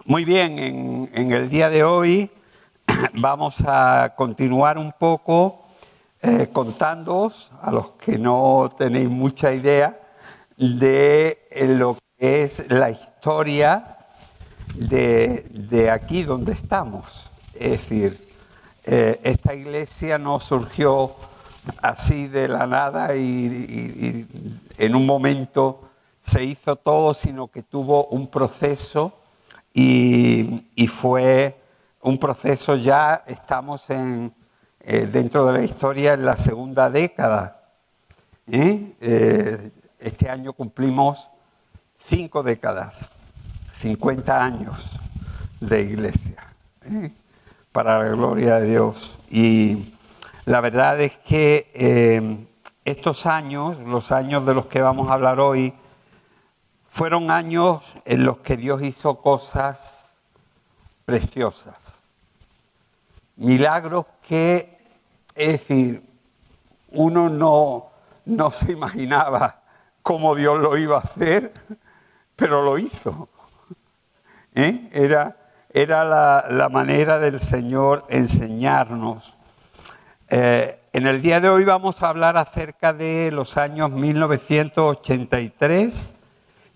Muy bien, en el día de hoy vamos a continuar un poco contándoos, a los que no tenéis mucha idea, de lo que es la historia de aquí donde estamos. Es decir, esta iglesia no surgió así de la nada y en un momento se hizo todo, sino que tuvo un proceso y fue un proceso. Ya estamos dentro de la historia en la segunda década. Este año cumplimos 5 décadas, 50 años de iglesia, para la gloria de Dios. Y la verdad es que estos años, los años de los que vamos a hablar hoy, fueron años en los que Dios hizo cosas preciosas, milagros que, es decir, uno no se imaginaba cómo Dios lo iba a hacer, pero lo hizo. Era la manera del Señor enseñarnos. En el día de hoy vamos a hablar acerca de los años 1983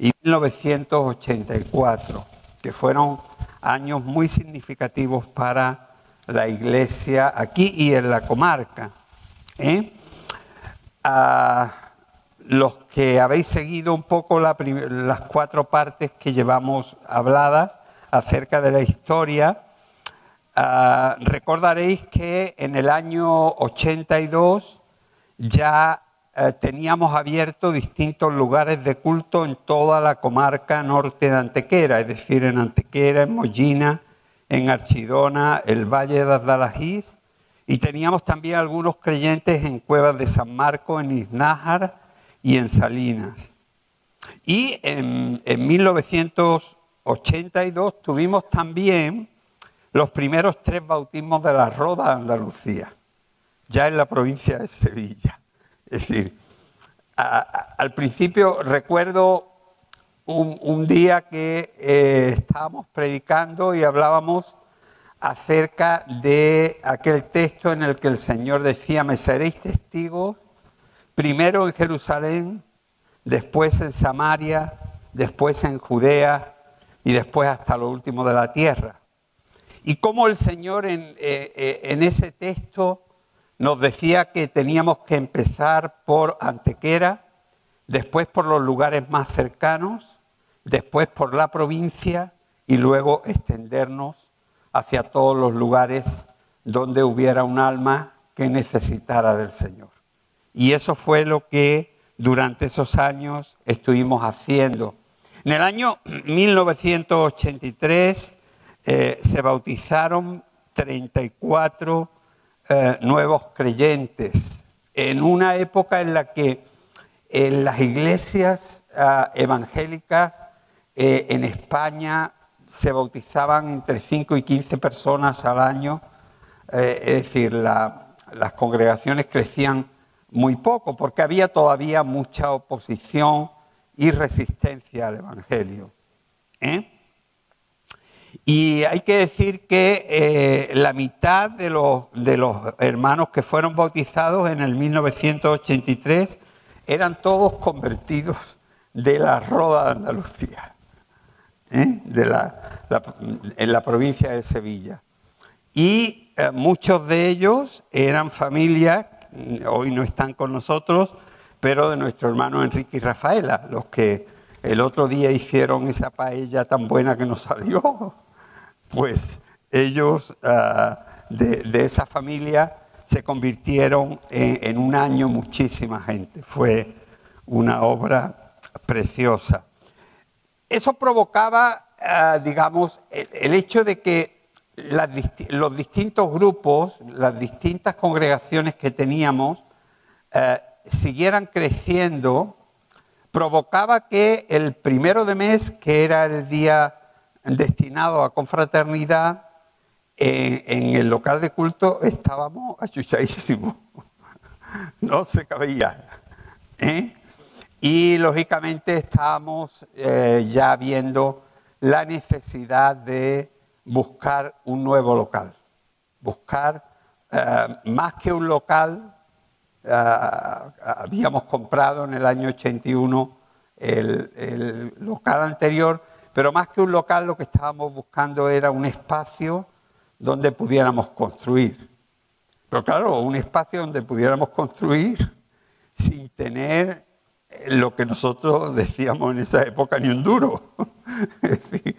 y 1984, que fueron años muy significativos para la iglesia aquí y en la comarca. Los que habéis seguido un poco las 4 partes que llevamos habladas acerca de la historia, recordaréis que en el año 82 ya teníamos abiertos distintos lugares de culto en toda la comarca norte de Antequera, es decir, en Antequera, en Mollina, en Archidona, el Valle de Adalahís, y teníamos también algunos creyentes en Cuevas de San Marcos, en Iznájar y en Salinas. Y en 1982 tuvimos también los primeros 3 bautismos de la Roda de Andalucía, ya en la provincia de Sevilla. Es decir, al principio recuerdo un día que estábamos predicando y hablábamos acerca de aquel texto en el que el Señor decía: me seréis testigos primero en Jerusalén, después en Samaria, después en Judea y después hasta lo último de la tierra. Y cómo el Señor en ese texto nos decía que teníamos que empezar por Antequera, después por los lugares más cercanos, después por la provincia y luego extendernos hacia todos los lugares donde hubiera un alma que necesitara del Señor. Y eso fue lo que durante esos años estuvimos haciendo. En el año 1983 se bautizaron 34 nuevos creyentes, en una época en la que en las iglesias evangélicas en España se bautizaban entre 5 y 15 personas al año. Es decir, las congregaciones crecían muy poco porque había todavía mucha oposición y resistencia al Evangelio. Y hay que decir que la mitad de los hermanos que fueron bautizados en el 1983 eran todos convertidos de la Roda de Andalucía, en la provincia de Sevilla. Y muchos de ellos eran familias, hoy no están con nosotros, pero de nuestro hermano Enrique y Rafaela, los que el otro día hicieron esa paella tan buena que nos salió. Pues ellos de esa familia se convirtieron en un año muchísima gente. Fue una obra preciosa. Eso provocaba, digamos, el hecho de que los distintos grupos, las distintas congregaciones que teníamos, siguieran creciendo. Provocaba que el 1 de mes, que era el día destinado a confraternidad, en el local de culto estábamos achuchadísimos, no se cabía. Y lógicamente estábamos ya viendo la necesidad de buscar un nuevo local. Buscar más que un local, habíamos comprado en el año 81 el local anterior, pero más que un local lo que estábamos buscando era un espacio donde pudiéramos construir. Pero claro, un espacio donde pudiéramos construir sin tener lo que nosotros decíamos en esa época, ni un duro. Es decir,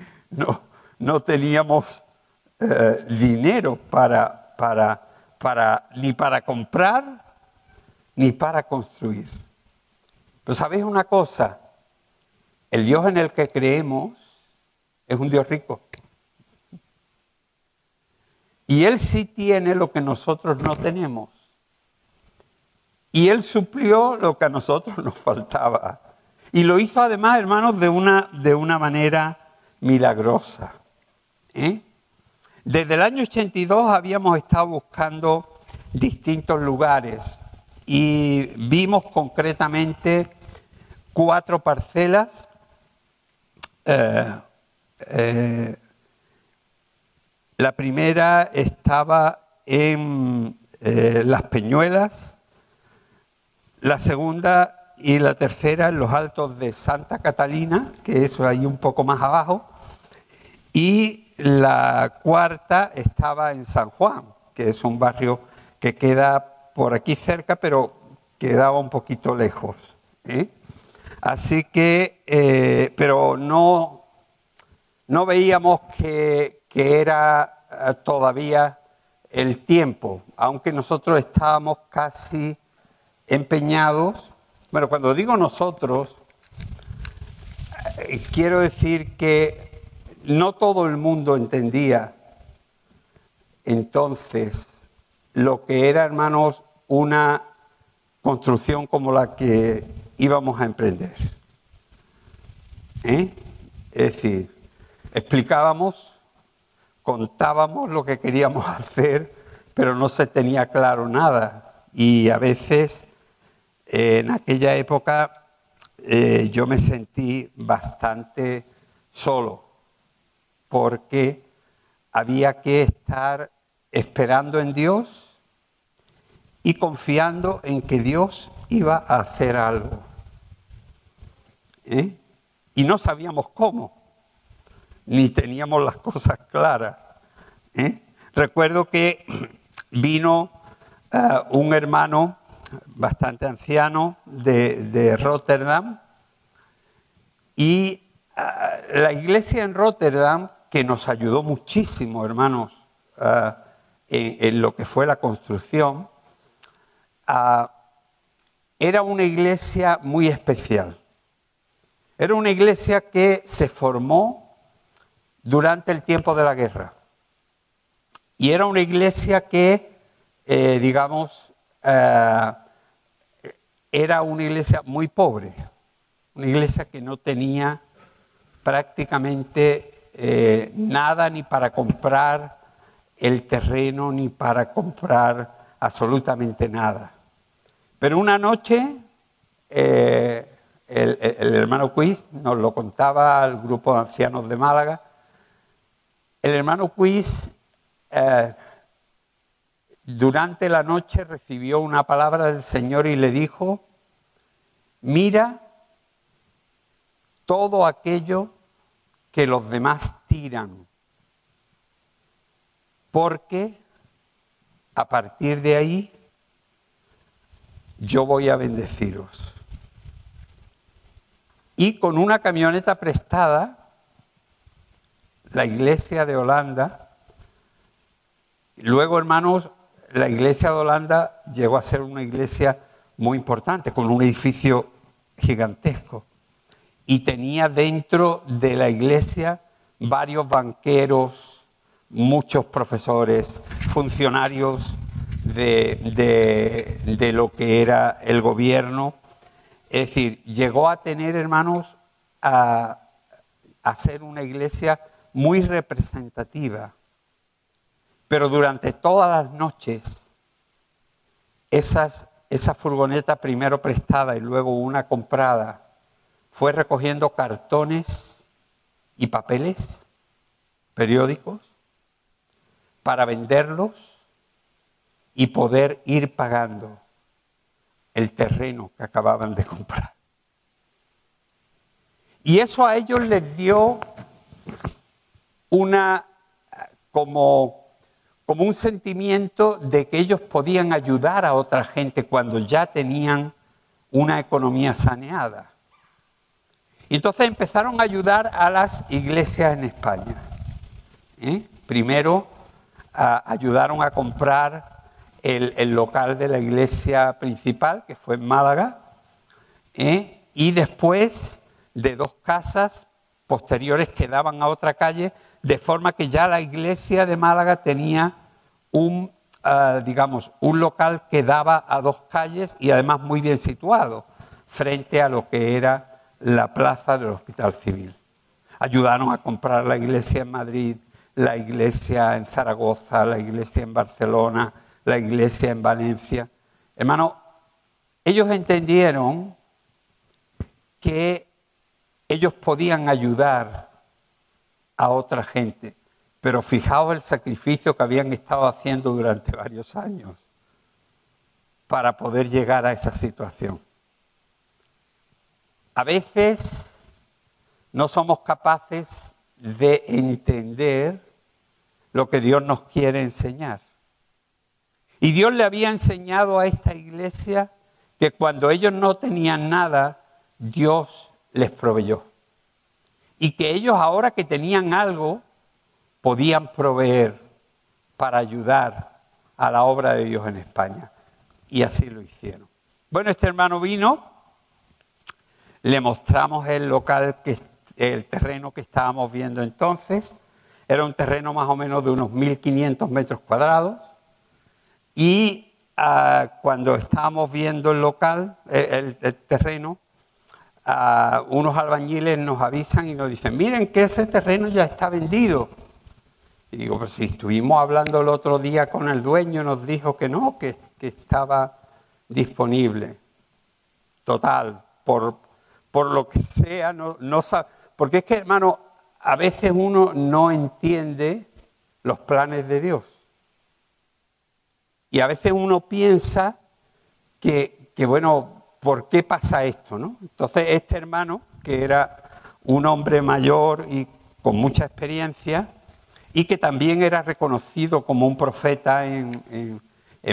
no teníamos dinero ni para comprar ni para construir. Pero ¿sabéis una cosa? El Dios en el que creemos es un Dios rico. Y Él sí tiene lo que nosotros no tenemos. Y Él suplió lo que a nosotros nos faltaba. Y lo hizo además, hermanos, de una manera milagrosa. Desde el año 82 habíamos estado buscando distintos lugares y vimos concretamente 4 parcelas. La primera estaba en Las Peñuelas, la segunda y la tercera en los Altos de Santa Catalina, que eso ahí un poco más abajo, y la cuarta estaba en San Juan, que es un barrio que queda por aquí cerca, pero quedaba un poquito lejos. Así que, pero no veíamos que era todavía el tiempo, aunque nosotros estábamos casi empeñados. Bueno, cuando digo nosotros, quiero decir que no todo el mundo entendía entonces lo que era, hermanos, una construcción como la que íbamos a emprender. Es decir, explicábamos, contábamos lo que queríamos hacer, pero no se tenía claro nada. Y a veces, en aquella época, yo me sentí bastante solo, porque había que estar esperando en Dios y confiando en que Dios iba a hacer algo. Y no sabíamos cómo, ni teníamos las cosas claras. Recuerdo que vino un hermano bastante anciano de Rotterdam, y la iglesia en Rotterdam, que nos ayudó muchísimo, hermanos, en lo que fue la construcción, era una iglesia muy especial. Era una iglesia que se formó durante el tiempo de la guerra. Y era una iglesia que, era una iglesia muy pobre. Una iglesia que no tenía prácticamente nada ni para comprar el terreno, ni para comprar absolutamente nada. Pero una noche el hermano Quiz nos lo contaba al grupo de ancianos de Málaga. El hermano Quiz durante la noche recibió una palabra del Señor y le dijo: mira todo aquello que los demás tiran, porque a partir de ahí yo voy a bendeciros. Y con una camioneta prestada, la iglesia de Holanda, luego, hermanos, la iglesia de Holanda llegó a ser una iglesia muy importante, con un edificio gigantesco. Y tenía dentro de la iglesia varios banqueros, muchos profesores, funcionarios de lo que era el gobierno. Es decir, llegó a tener, hermanos, a ser una iglesia muy representativa. Pero durante todas las noches, esa furgoneta primero prestada y luego una comprada, fue recogiendo cartones y papeles, periódicos, para venderlos y poder ir pagando el terreno que acababan de comprar. Y eso a ellos les dio como un sentimiento de que ellos podían ayudar a otra gente cuando ya tenían una economía saneada. Y entonces empezaron a ayudar a las iglesias en España. Primero ayudaron a comprar el local de la iglesia principal, que fue en Málaga, y después de 2 casas posteriores que daban a otra calle, de forma que ya la iglesia de Málaga tenía un local que daba a 2 calles y además muy bien situado, frente a lo que era la plaza del Hospital Civil. Ayudaron a comprar la iglesia en Madrid, la iglesia en Zaragoza, la iglesia en Barcelona, la iglesia en Valencia. Hermano, ellos entendieron que ellos podían ayudar a otra gente, pero fijaos el sacrificio que habían estado haciendo durante varios años para poder llegar a esa situación. A veces no somos capaces de entender lo que Dios nos quiere enseñar. Y Dios le había enseñado a esta iglesia que cuando ellos no tenían nada, Dios les proveyó. Y que ellos ahora que tenían algo, podían proveer para ayudar a la obra de Dios en España. Y así lo hicieron. Bueno, este hermano vino, le mostramos el local, el terreno que estábamos viendo entonces. Era un terreno más o menos de unos 1.500 metros cuadrados. Y cuando estábamos viendo el local, el terreno, unos albañiles nos avisan y nos dicen, miren que ese terreno ya está vendido. Y digo, pues si estuvimos hablando el otro día con el dueño, nos dijo que no, que estaba disponible. Total, por lo que sea, no sabe. Porque es que, hermano, a veces uno no entiende los planes de Dios. Y a veces uno piensa que bueno, ¿por qué pasa esto, no? Entonces este hermano, que era un hombre mayor y con mucha experiencia, y que también era reconocido como un profeta en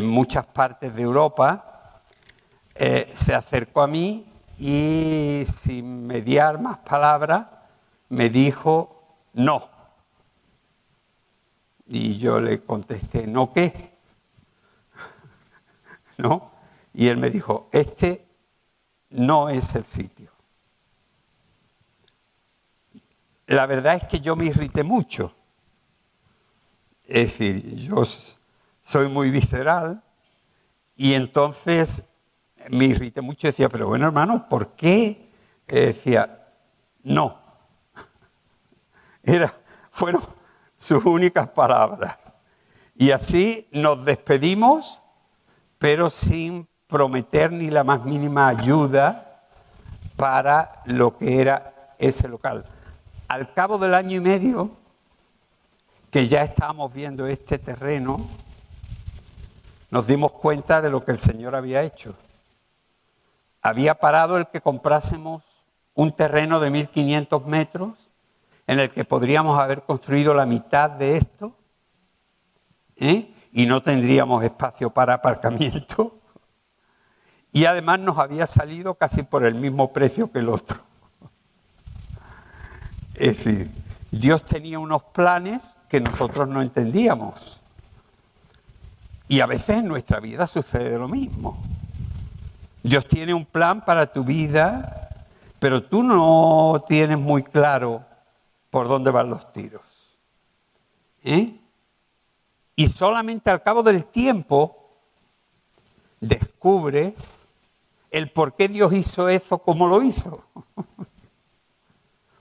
muchas partes de Europa, se acercó a mí y sin mediar más palabras me dijo no. Y yo le contesté, ¿no qué? ¿No? Y él me dijo, este no es el sitio. La verdad es que yo me irrité mucho. Es decir, yo soy muy visceral y entonces me irrité mucho y decía, pero bueno, hermano, ¿por qué? Decía, no. Fueron sus únicas palabras. Y así nos despedimos, pero sin prometer ni la más mínima ayuda para lo que era ese local. Al cabo del año y medio, que ya estábamos viendo este terreno, nos dimos cuenta de lo que el Señor había hecho. Había parado el que comprásemos un terreno de 1.500 metros en el que podríamos haber construido la mitad de esto, y no tendríamos espacio para aparcamiento. Y además nos había salido casi por el mismo precio que el otro. Es decir, Dios tenía unos planes que nosotros no entendíamos. Y a veces en nuestra vida sucede lo mismo. Dios tiene un plan para tu vida, pero tú no tienes muy claro por dónde van los tiros. Y solamente al cabo del tiempo descubres el por qué Dios hizo eso como lo hizo.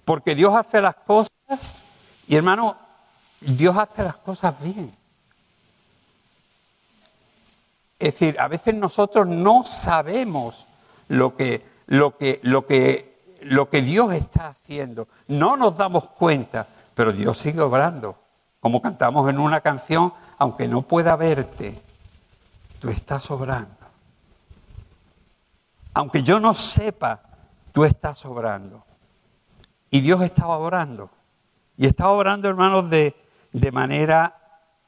Porque Dios hace las cosas, y hermano, Dios hace las cosas bien. Es decir, a veces nosotros no sabemos lo que lo que Dios está haciendo. No nos damos cuenta, pero Dios sigue obrando. Como cantamos en una canción, aunque no pueda verte, tú estás obrando. Aunque yo no sepa, tú estás obrando. Y Dios está obrando. Y está obrando, hermanos, de manera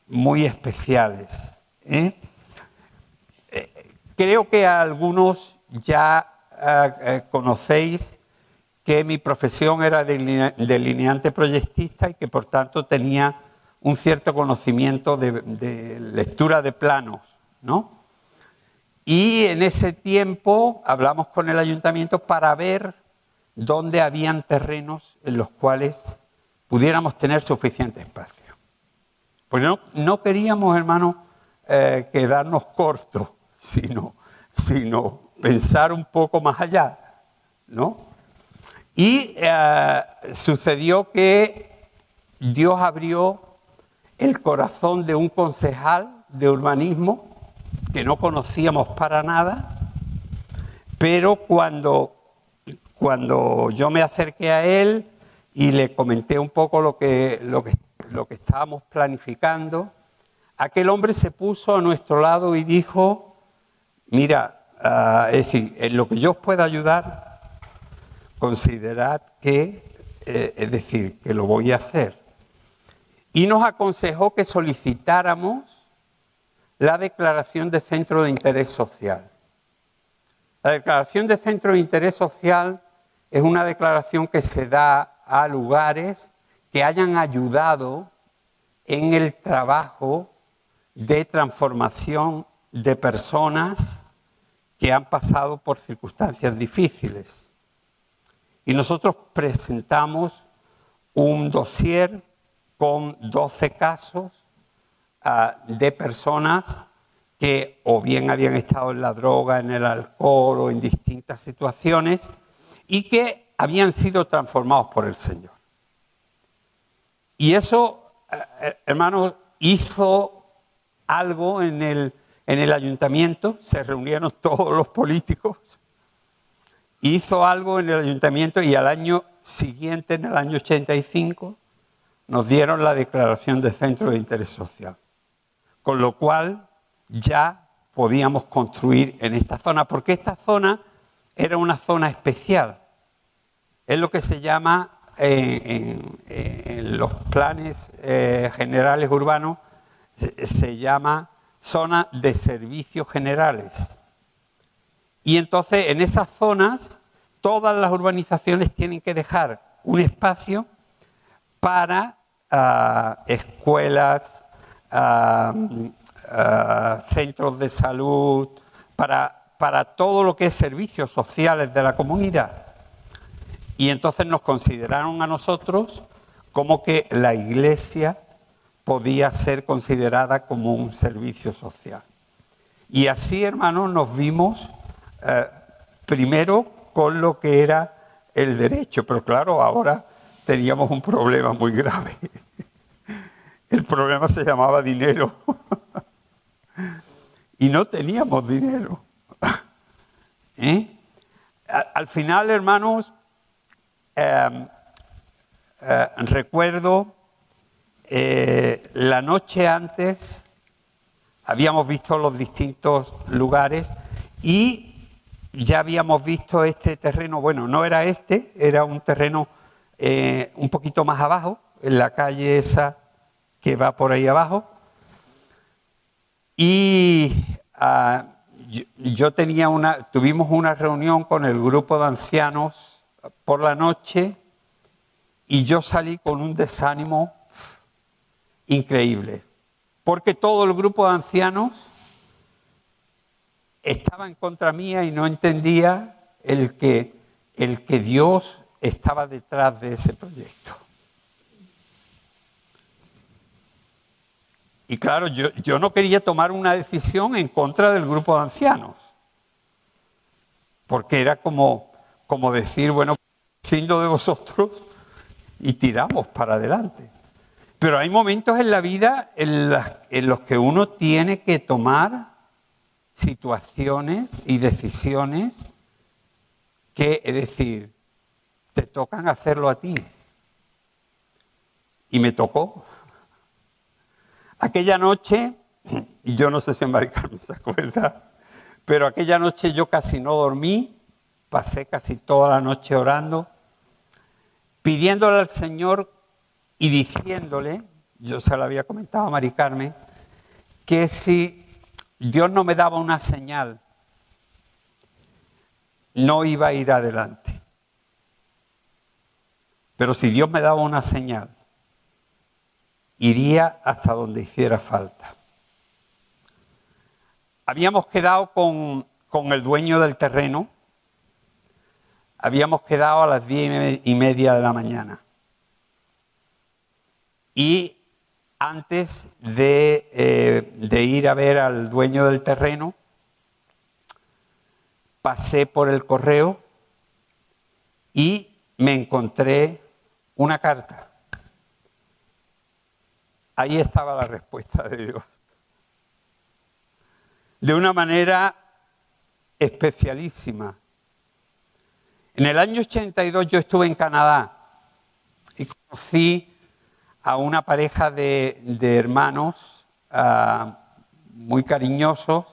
muy especiales. Creo que a algunos ya conocéis que mi profesión era delineante proyectista y que por tanto tenía un cierto conocimiento de lectura de planos, ¿no? Y en ese tiempo hablamos con el ayuntamiento para ver dónde habían terrenos en los cuales pudiéramos tener suficiente espacio. Pues no queríamos, hermanos, quedarnos cortos, sino pensar un poco más allá, ¿no? Y sucedió que Dios abrió el corazón de un concejal de urbanismo que no conocíamos para nada, pero cuando yo me acerqué a él y le comenté un poco lo que estábamos planificando, aquel hombre se puso a nuestro lado y dijo: mira, es decir, en lo que yo os pueda ayudar, considerad que, es decir, que lo voy a hacer. Y nos aconsejó que solicitáramos la declaración de centro de interés social. La declaración de centro de interés social es una declaración que se da a lugares que hayan ayudado en el trabajo de transformación de personas que han pasado por circunstancias difíciles. Y nosotros presentamos un dossier con 12 casos de personas que o bien habían estado en la droga, en el alcohol o en distintas situaciones y que habían sido transformados por el Señor. Y eso, hermanos, hizo algo en el ayuntamiento, se reunieron todos los políticos, hizo algo en el ayuntamiento y al año siguiente, en el año 85, nos dieron la declaración de centro de interés social. Con lo cual ya podíamos construir en esta zona, porque esta zona era una zona especial. Es lo que se llama en los planes generales urbanos, se llama zona de servicios generales. Y entonces en esas zonas todas las urbanizaciones tienen que dejar un espacio para escuelas, centros de salud, para todo lo que es servicios sociales de la comunidad. Y entonces nos consideraron a nosotros como que la iglesia podía ser considerada como un servicio social. Y así, hermanos, nos vimos primero con lo que era el derecho, pero claro, ahora teníamos un problema muy grave. El problema se llamaba dinero. Y no teníamos dinero. Al final, hermanos, recuerdo la noche antes habíamos visto los distintos lugares y ya habíamos visto este terreno. Bueno, no era este, era un terreno un poquito más abajo, en la calle esa que va por ahí abajo. Y tuvimos una reunión con el grupo de ancianos por la noche y yo salí con un desánimo increíble, porque todo el grupo de ancianos estaba en contra mía y no entendía el que Dios estaba detrás de ese proyecto. Y claro, yo no quería tomar una decisión en contra del grupo de ancianos, porque era como decir, bueno, siendo de vosotros y tiramos para adelante. Pero hay momentos en la vida en los que uno tiene que tomar situaciones y decisiones que, es decir, te tocan hacerlo a ti. Y me tocó. Aquella noche, yo no sé si Mari Carmen se acuerda, pero aquella noche yo casi no dormí, pasé casi toda la noche orando, pidiéndole al Señor y diciéndole, yo se lo había comentado a Mari Carmen, que si Dios no me daba una señal, no iba a ir adelante. Pero si Dios me daba una señal, iría hasta donde hiciera falta. Habíamos quedado con el dueño del terreno, habíamos quedado a las 10:30 de la mañana. Y antes de ir a ver al dueño del terreno, pasé por el correo y me encontré una carta. Ahí estaba la respuesta de Dios. De una manera especialísima. En el año 82 yo estuve en Canadá y conocí a una pareja de hermanos muy cariñosos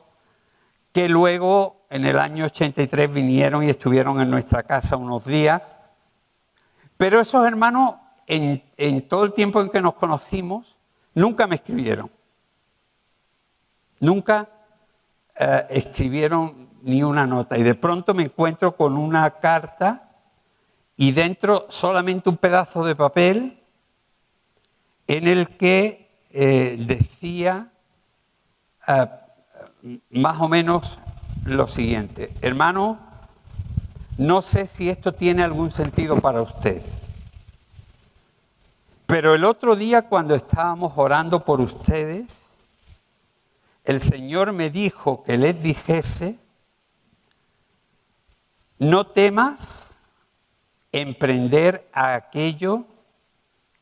que luego en el año 83 vinieron y estuvieron en nuestra casa unos días. Pero esos hermanos, en todo el tiempo en que nos conocimos, nunca me escribieron. Nunca escribieron ni una nota. Y de pronto me encuentro con una carta y dentro solamente un pedazo de papel en el que decía más o menos lo siguiente: hermano, no sé si esto tiene algún sentido para usted, pero el otro día cuando estábamos orando por ustedes, el Señor me dijo que les dijese: no temas emprender a aquello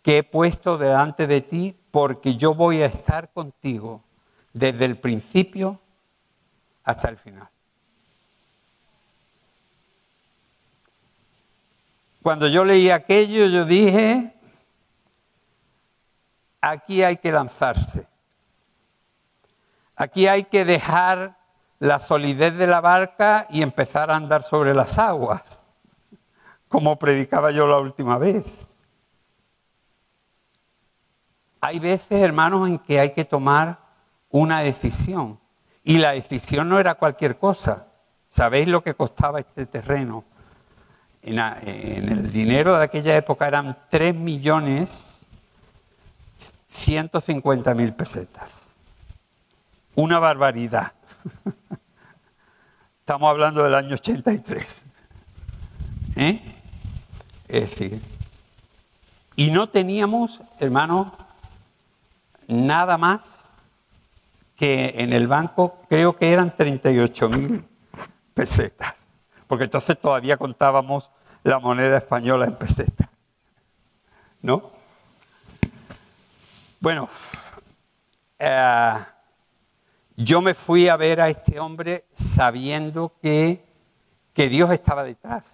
que he puesto delante de ti, porque yo voy a estar contigo desde el principio hasta el final. Cuando yo leí aquello, yo dije, aquí hay que lanzarse. Aquí hay que dejar la solidez de la barca y empezar a andar sobre las aguas, como predicaba yo la última vez. Hay veces, hermanos, en que hay que tomar una decisión. Y la decisión no era cualquier cosa. ¿Sabéis lo que costaba este terreno? En el dinero de aquella época eran 3.150.000 pesetas. Una barbaridad. Estamos hablando del año 83. Es decir, y no teníamos, hermanos, nada más que en el banco, creo que eran 38.000 pesetas, porque entonces todavía contábamos la moneda española en pesetas, ¿no? Bueno, yo me fui a ver a este hombre sabiendo que Dios estaba detrás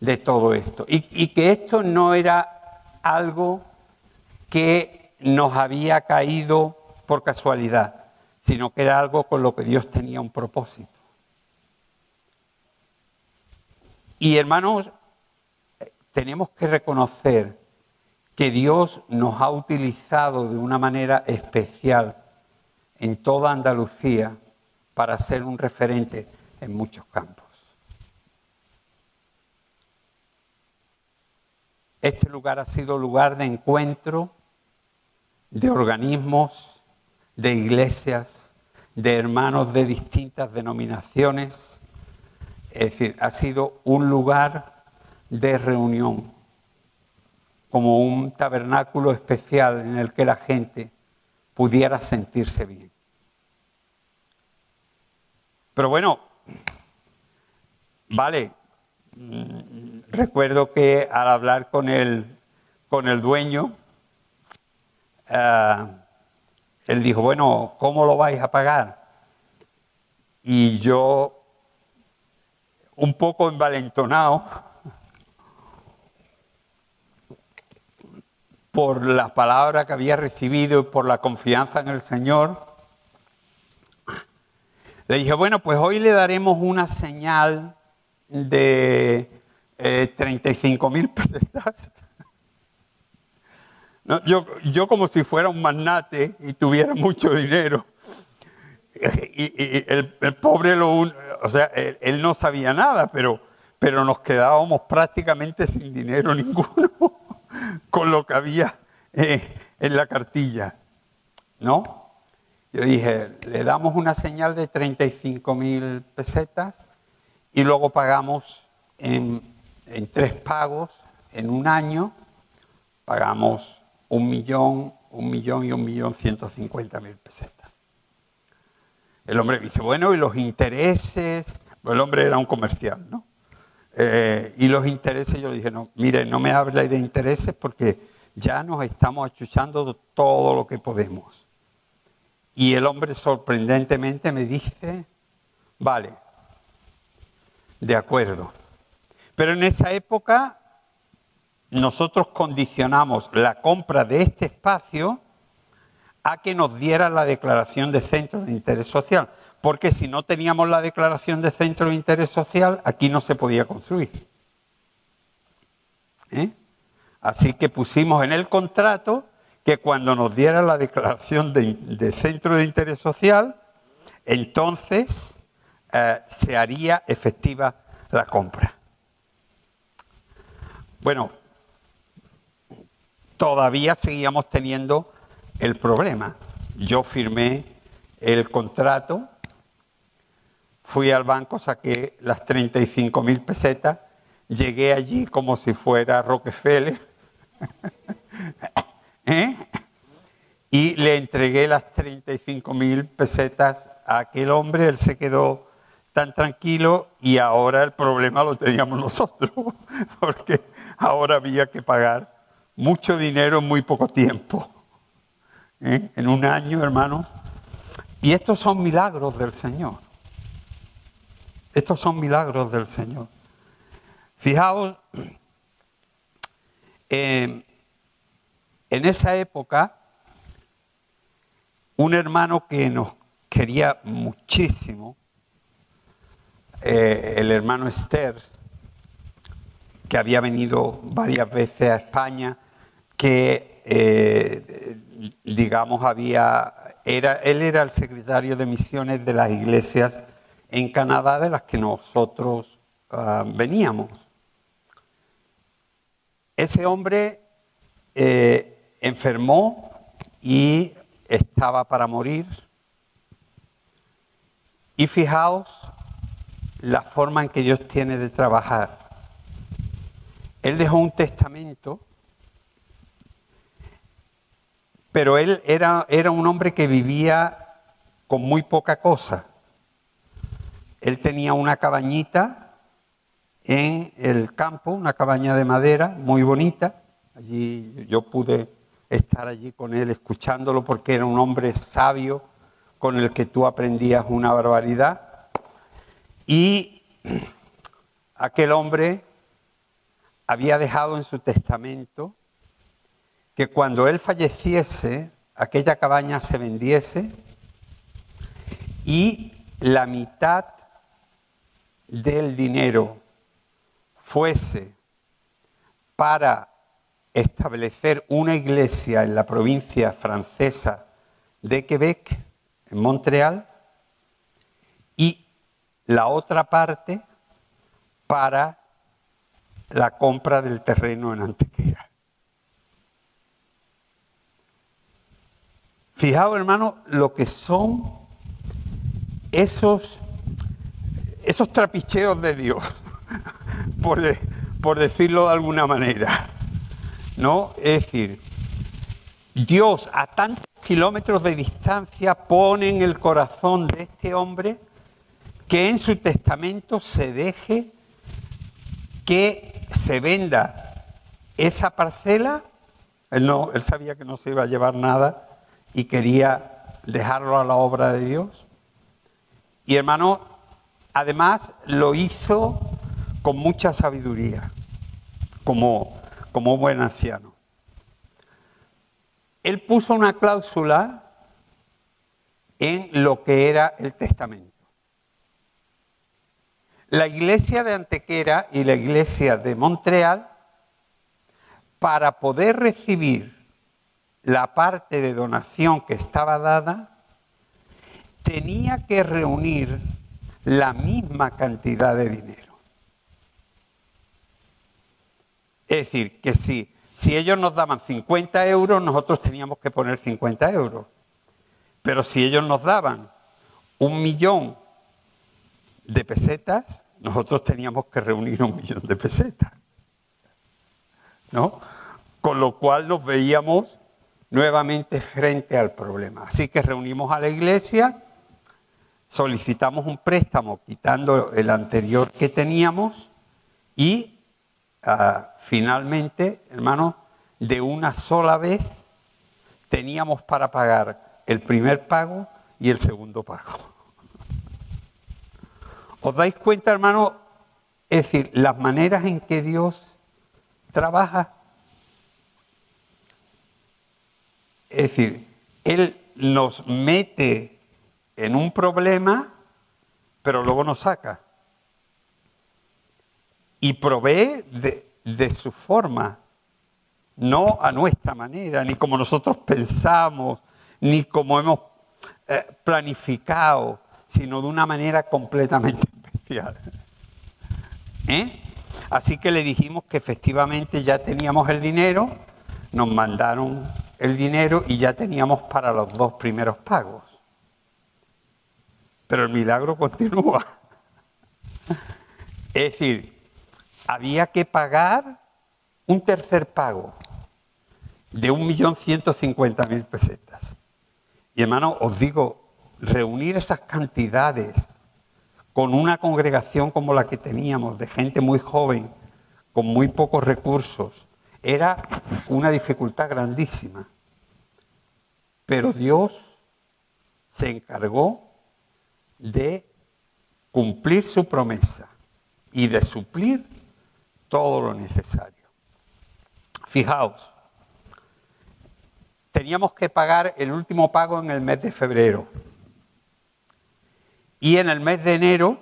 de todo esto y que esto no era algo que nos había caído por casualidad, sino que era algo con lo que Dios tenía un propósito. Y hermanos, tenemos que reconocer que Dios nos ha utilizado de una manera especial en toda Andalucía para ser un referente en muchos campos. Este lugar ha sido lugar de encuentro de organismos, de iglesias, de hermanos de distintas denominaciones. Es decir, ha sido un lugar de reunión, como un tabernáculo especial en el que la gente pudiera sentirse bien. Pero bueno, vale, recuerdo que al hablar con el dueño, él dijo, bueno, ¿cómo lo vais a pagar? Y yo, un poco envalentonado, por la palabra que había recibido y por la confianza en el Señor, le dije, bueno, pues hoy le daremos una señal de 35.000 pesetas. No, yo como si fuera un magnate y tuviera mucho dinero. Y el pobre, o sea, él no sabía nada, pero nos quedábamos prácticamente sin dinero ninguno con lo que había en la cartilla, ¿no? Yo dije, le damos una señal de 35.000 pesetas y luego pagamos en 3 pagos, en un año, pagamos 1.000.000, 1.000.000 y 1.150.000 pesetas. El hombre dice, bueno, y los intereses, pues el hombre era un comercial, ¿no? Y los intereses, yo le dije, no, mire, no me hable de intereses porque ya nos estamos achuchando todo lo que podemos. Y el hombre sorprendentemente me dice, vale, de acuerdo. Pero en esa época nosotros condicionamos la compra de este espacio a que nos diera la declaración de centro de interés social. Porque si no teníamos la declaración de centro de interés social, aquí no se podía construir. Así que pusimos en el contrato que cuando nos diera la declaración de centro de interés social, entonces se haría efectiva la compra. Bueno, todavía seguíamos teniendo el problema. Yo firmé el contrato, fui al banco, saqué las 35.000 pesetas, llegué allí como si fuera Rockefeller y le entregué las 35.000 pesetas a aquel hombre. Él se quedó tan tranquilo y ahora el problema lo teníamos nosotros, porque ahora había que pagar mucho dinero en muy poco tiempo. En un año, hermano. Y estos son milagros del Señor. Estos son milagros del Señor. Fijaos, en esa época, un hermano que nos quería muchísimo, el hermano Esther, que había venido varias veces a España, que digamos él era el secretario de misiones de las iglesias en Canadá de las que nosotros veníamos. Ese hombre enfermó y estaba para morir. Y fijaos la forma en que Dios tiene de trabajar. Él dejó un testamento, pero él era un hombre que vivía con muy poca cosa. Él tenía una cabañita en el campo, una cabaña de madera muy bonita. Allí yo pude estar allí con él escuchándolo porque era un hombre sabio con el que tú aprendías una barbaridad. Y aquel hombre había dejado en su testamento que cuando él falleciese, aquella cabaña se vendiese y la mitad del dinero fuese para establecer una iglesia en la provincia francesa de Quebec, en Montreal, y la otra parte para la compra del terreno en Antequera. Fijaos, hermano, lo que son esos trapicheos de Dios, por decirlo de alguna manera, ¿no? Es decir, Dios a tantos kilómetros de distancia pone en el corazón de este hombre que en su testamento se deje que se venda esa parcela. Él sabía que no se iba a llevar nada y quería dejarlo a la obra de Dios. Y hermano, además lo hizo con mucha sabiduría, como buen anciano. él puso una cláusula en lo que era el testamento. La iglesia de Antequera y la iglesia de Montreal, para poder recibir la parte de donación que estaba dada, tenía que reunir la misma cantidad de dinero. Es decir, que si ellos nos daban 50 euros, nosotros teníamos que poner 50 euros. Pero si ellos nos daban 1.000.000 de pesetas, nosotros teníamos que reunir 1.000.000 de pesetas, ¿no? Con lo cual nos veíamos nuevamente frente al problema. Así que reunimos a la iglesia, solicitamos un préstamo quitando el anterior que teníamos y finalmente, hermanos, de una sola vez teníamos para pagar el primer pago y el segundo pago. ¿Os dais cuenta, hermanos? Es decir, las maneras en que Dios trabaja. Es decir, Él nos mete en un problema, pero luego nos saca. Y provee de su forma, no a nuestra manera, ni como nosotros pensamos, ni como hemos planificado, sino de una manera completamente especial. Así que le dijimos que efectivamente ya teníamos el dinero, nos mandaron el dinero y ya teníamos para los 2 primeros pagos. Pero el milagro continúa. Es decir, había que pagar un tercer pago de 1.150.000 pesetas. Y hermano, os digo, reunir esas cantidades con una congregación como la que teníamos, de gente muy joven, con muy pocos recursos, era una dificultad grandísima. Pero Dios se encargó de cumplir su promesa y de suplir todo lo necesario. Fijaos, teníamos que pagar el último pago en el mes de febrero. Y en el mes de enero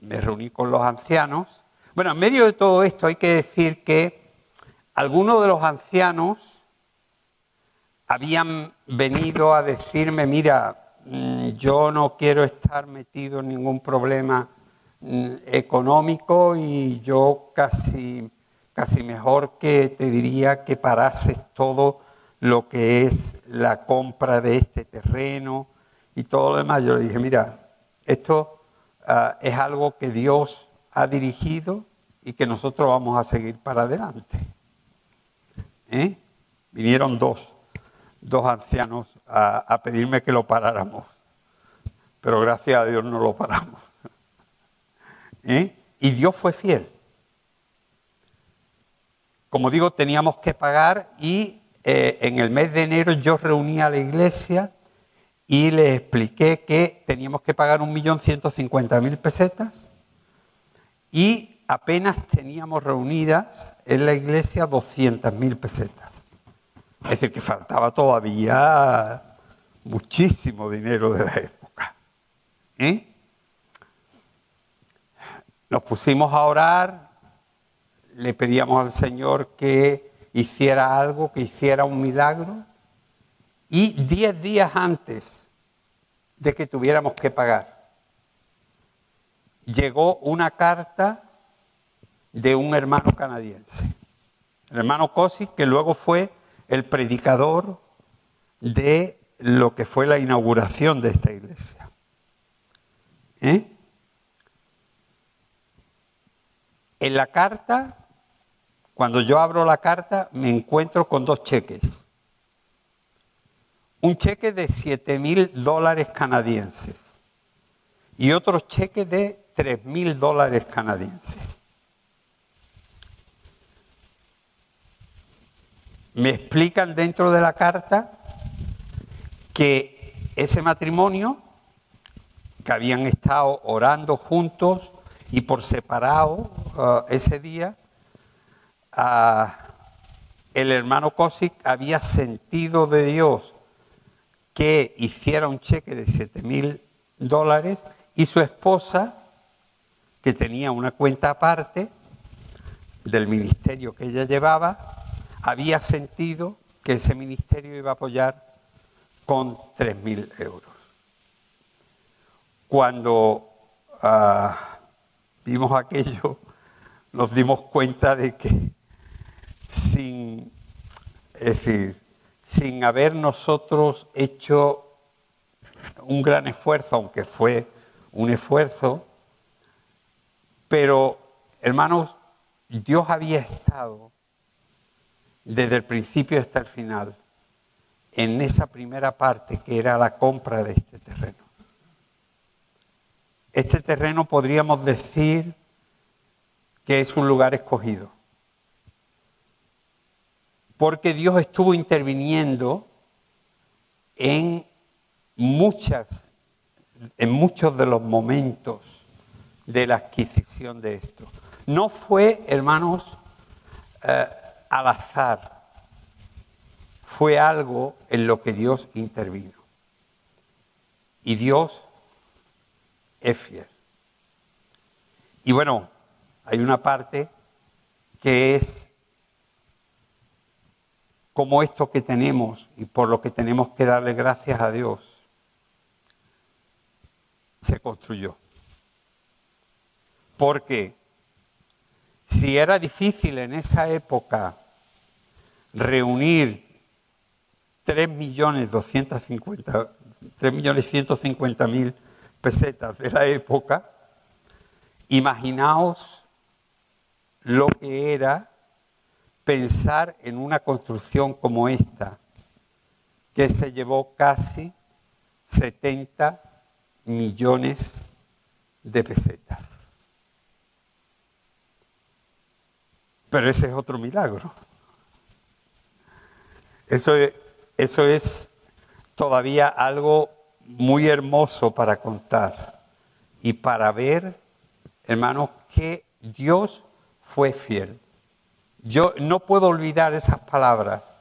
me reuní con los ancianos. Bueno, en medio de todo esto hay que decir que algunos de los ancianos habían venido a decirme, mira, yo no quiero estar metido en ningún problema económico y yo casi mejor que te diría que parases todo lo que es la compra de este terreno y todo lo demás. Yo le dije, mira, esto es algo que Dios ha dirigido y que nosotros vamos a seguir para adelante. Vinieron dos ancianos a pedirme que lo paráramos, pero gracias a Dios no lo paramos. Y Dios fue fiel. Como digo, teníamos que pagar y en el mes de enero yo reuní a la iglesia y les expliqué que teníamos que pagar 1.150.000 pesetas y apenas teníamos reunidas en la iglesia 200.000 pesetas. Es decir, que faltaba todavía muchísimo dinero de la época. Nos pusimos a orar, le pedíamos al Señor que hiciera algo, que hiciera un milagro, y 10 días antes de que tuviéramos que pagar, llegó una carta de un hermano canadiense, el hermano Cosi, que luego fue el predicador de lo que fue la inauguración de esta iglesia. En la carta, cuando yo abro la carta, me encuentro con 2 cheques. Un cheque de $7.000 canadienses y otro cheque de $3.000 canadienses. Me explican dentro de la carta que ese matrimonio, que habían estado orando juntos y por separado ese día, el hermano Cosic había sentido de Dios que hiciera un cheque de $7,000 y su esposa, que tenía una cuenta aparte del ministerio que ella llevaba, había sentido que ese ministerio iba a apoyar con 3,000 euros. Cuando vimos aquello, nos dimos cuenta de que sin haber nosotros hecho un gran esfuerzo, aunque fue un esfuerzo, pero, hermanos, Dios había estado desde el principio hasta el final en esa primera parte que era la compra de este terreno. Este terreno podríamos decir que es un lugar escogido, porque Dios estuvo interviniendo en muchos de los momentos de la adquisición de esto. No fue, hermanos, al azar, fue algo en lo que Dios intervino. Y Dios es fiel. Y bueno, hay una parte que es como esto que tenemos y por lo que tenemos que darle gracias a Dios, se construyó. Porque si era difícil en esa época reunir 3.150.000 pesetas de la época, imaginaos lo que era pensar en una construcción como esta, que se llevó casi 70 millones de pesetas. Pero ese es otro milagro. Eso es todavía algo muy hermoso para contar y para ver, hermanos, que Dios fue fiel. Yo no puedo olvidar esas palabras.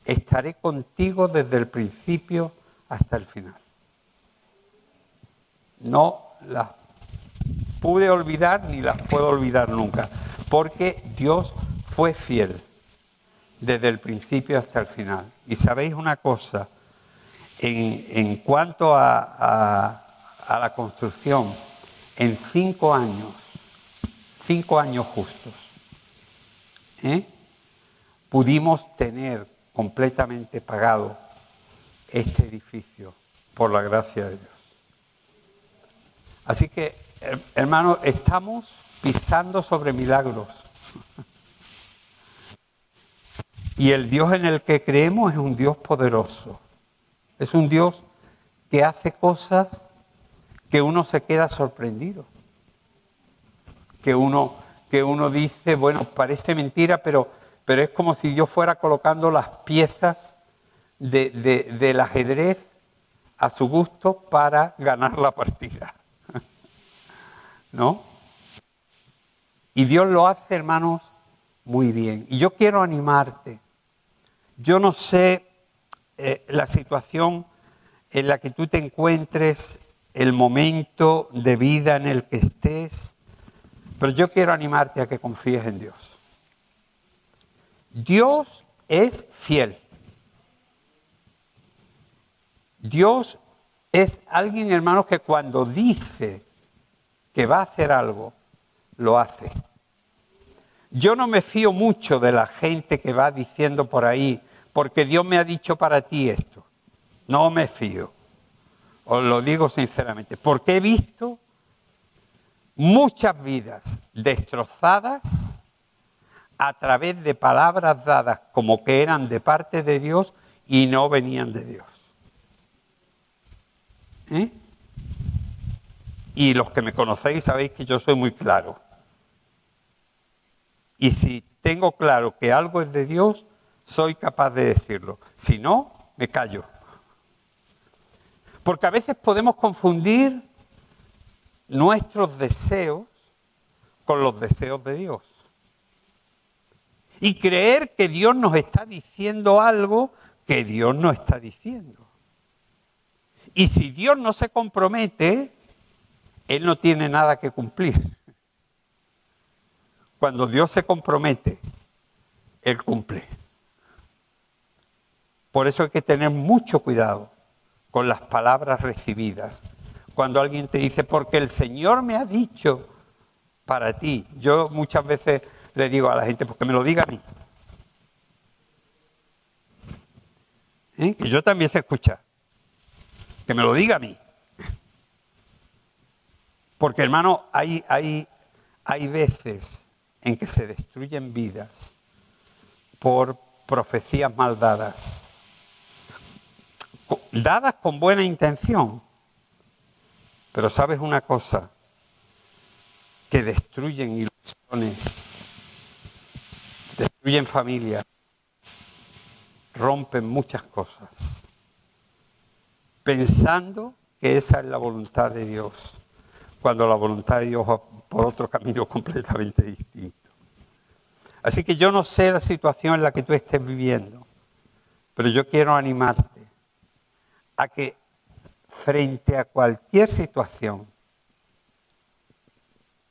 Estaré contigo desde el principio hasta el final. No las pude olvidar ni las puedo olvidar nunca, porque Dios fue fiel desde el principio hasta el final. Y sabéis una cosa, en cuanto a la construcción, en 5 años justos, pudimos tener completamente pagado este edificio por la gracia de Dios. Así que, hermanos, estamos pisando sobre milagros. Y el Dios en el que creemos es un Dios poderoso. Es un Dios que hace cosas que uno se queda sorprendido. Que uno dice, bueno, parece mentira, pero es como si yo fuera colocando las piezas del ajedrez a su gusto para ganar la partida. ¿No? Y Dios lo hace, hermanos, muy bien. Y yo quiero animarte. Yo no sé la situación en la que tú te encuentres, el momento de vida en el que estés, pero yo quiero animarte a que confíes en Dios. Dios es fiel. Dios es alguien, hermanos, que cuando dice que va a hacer algo, lo hace. Yo no me fío mucho de la gente que va diciendo por ahí, porque Dios me ha dicho para ti esto. No me fío. Os lo digo sinceramente, porque he visto muchas vidas destrozadas a través de palabras dadas como que eran de parte de Dios y no venían de Dios. Y los que me conocéis sabéis que yo soy muy claro. Y si tengo claro que algo es de Dios, soy capaz de decirlo. Si no, me callo. Porque a veces podemos confundir nuestros deseos con los deseos de Dios. Y creer que Dios nos está diciendo algo que Dios no está diciendo. Y si Dios no se compromete, Él no tiene nada que cumplir. Cuando Dios se compromete, Él cumple. Por eso hay que tener mucho cuidado con las palabras recibidas. Cuando alguien te dice, porque el Señor me ha dicho para ti. Yo muchas veces le digo a la gente, pues que me lo diga a mí. Que yo también sé escuchar. Que me lo diga a mí. Porque, hermano, hay veces en que se destruyen vidas por profecías mal dadas. Dadas con buena intención. Pero ¿sabes una cosa? Que destruyen ilusiones, destruyen familias, rompen muchas cosas, pensando que esa es la voluntad de Dios, cuando la voluntad de Dios va por otro camino completamente distinto. Así que yo no sé la situación en la que tú estés viviendo, pero yo quiero animarte a que frente a cualquier situación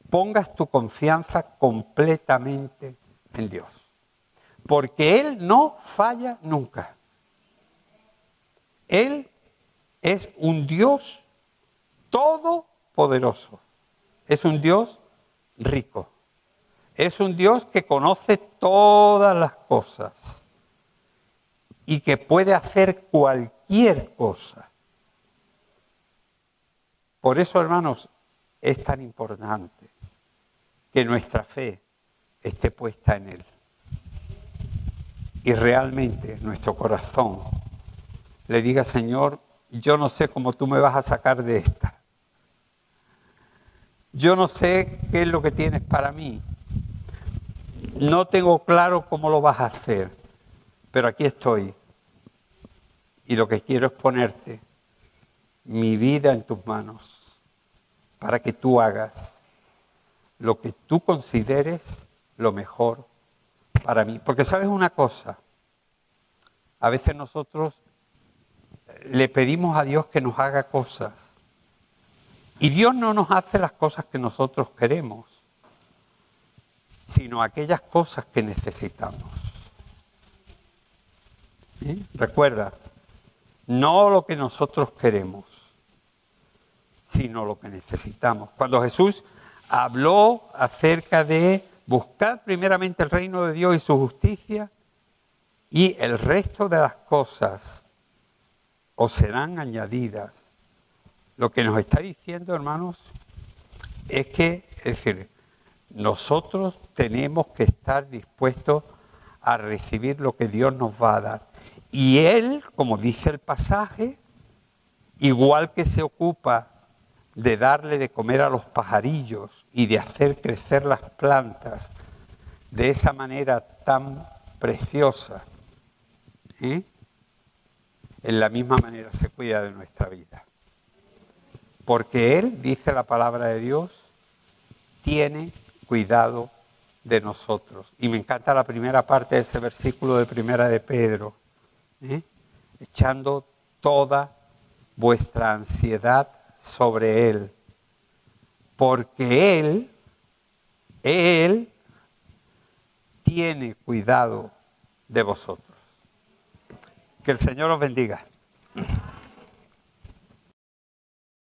pongas tu confianza completamente en Dios. Porque Él no falla nunca. Él es un Dios todopoderoso. Es un Dios rico. Es un Dios que conoce todas las cosas y que puede hacer cualquier cosa. Por eso, hermanos, es tan importante que nuestra fe esté puesta en Él. Y realmente nuestro corazón le diga, Señor, yo no sé cómo tú me vas a sacar de esta. Yo no sé qué es lo que tienes para mí. No tengo claro cómo lo vas a hacer, pero aquí estoy. Y lo que quiero es ponerte mi vida en tus manos para que tú hagas lo que tú consideres lo mejor para mí. Porque sabes una cosa, a veces nosotros le pedimos a Dios que nos haga cosas y Dios no nos hace las cosas que nosotros queremos, sino aquellas cosas que necesitamos. ¿Sí? Recuerda, no lo que nosotros queremos, sino lo que necesitamos. Cuando Jesús habló acerca de buscar primeramente el reino de Dios y su justicia, y el resto de las cosas os serán añadidas. Lo que nos está diciendo, hermanos, es decir, nosotros tenemos que estar dispuestos a recibir lo que Dios nos va a dar. Y Él, como dice el pasaje, igual que se ocupa de darle de comer a los pajarillos y de hacer crecer las plantas de esa manera tan preciosa, en la misma manera se cuida de nuestra vida. Porque Él, dice la palabra de Dios, tiene cuidado de nosotros. Y me encanta la primera parte de ese versículo de Primera de Pedro, echando toda vuestra ansiedad sobre Él, porque Él tiene cuidado de vosotros. Que el Señor os bendiga.